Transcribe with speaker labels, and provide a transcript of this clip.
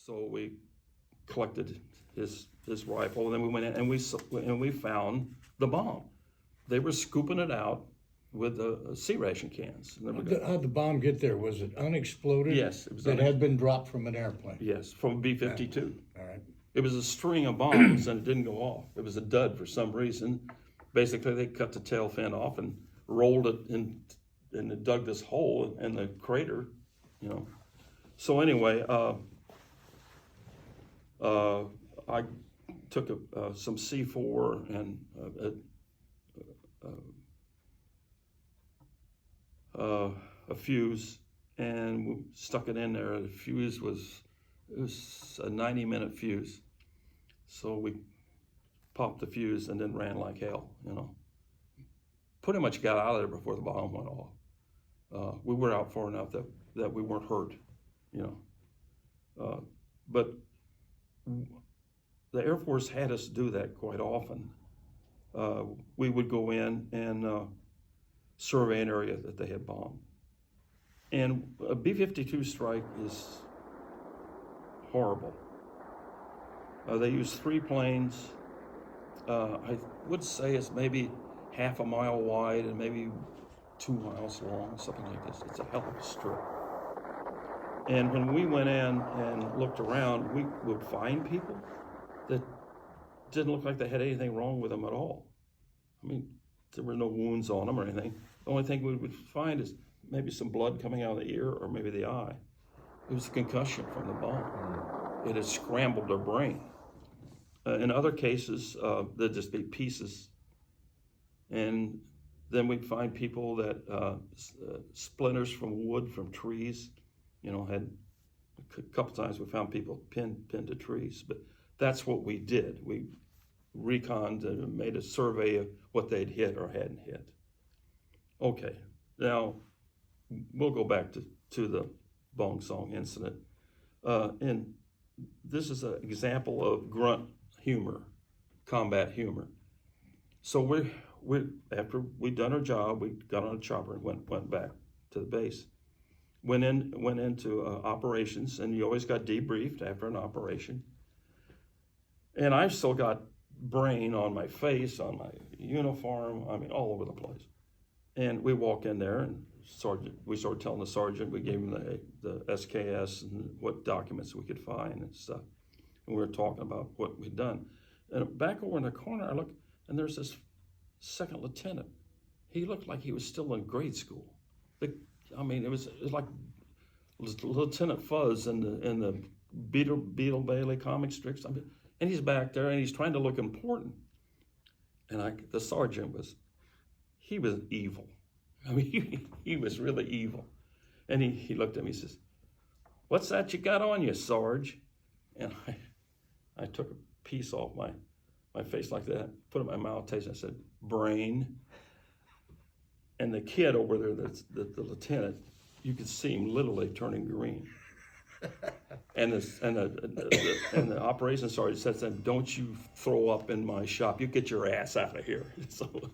Speaker 1: So we collected his rifle, and then we went in and we found the bomb. They were scooping it out with the sea ration cans.
Speaker 2: How'd the bomb get there? Was it unexploded?
Speaker 1: Yes, it was.
Speaker 2: It had been dropped from an airplane.
Speaker 1: Yes, from B-52.
Speaker 2: All right.
Speaker 1: It was a string of bombs, and it didn't go off. It was a dud for some reason. Basically, they cut the tail fin off and rolled it in, and it dug this hole in the crater, you know. So anyway, I took some C4 and a fuse, and we stuck it in there. The fuse was a 90-minute fuse, so we popped the fuse and then ran like hell. You know, pretty much got out of there before the bomb went off. We were out far enough that we weren't hurt. You know, but the Air Force had us do that quite often. We would go in and survey an area that they had bombed. And a B-52 strike is horrible. They use 3 planes. I would say it's maybe half a mile wide and maybe 2 miles long, something like this. It's a hell of a strip. And when we went in and looked around, we would find people that didn't look like they had anything wrong with them at all. I mean, there were no wounds on them or anything. The only thing we would find is maybe some blood coming out of the ear or maybe the eye. It was a concussion from the bomb. It had scrambled their brain. In other cases, there'd just be pieces. And then we'd find people that splinters from wood, from trees, you know, had a couple times we found people pinned to trees. But that's what we did. We reconned and made a survey of what they'd hit or hadn't hit. Okay, now we'll go back to the Bong Song incident. And this is an example of grunt humor, combat humor. So we after we'd done our job, we got on a chopper and went back to the base. Went into operations, and you always got debriefed after an operation. And I still got brain on my face, on my uniform, I mean, all over the place. And we walk in there, and we started telling the sergeant, we gave him the SKS and what documents we could find and stuff. And we were talking about what we'd done. And back over in the corner, I look, and there's this second lieutenant. He looked like he was still in grade school. It was like Lieutenant Fuzz in the Beetle Bailey comic strips. I mean, and he's back there, and he's trying to look important. And the sergeant was evil. I mean, he was really evil. And he looked at me, he says, "What's that you got on you, Sarge?" And I took a piece off my face like that, put it in my mouth, tasted it, I said, "Brain." And the kid over there, the lieutenant, you could see him literally turning green. And the operations sergeant said to him, "Don't you throw up in my shop. You get your ass out of here." So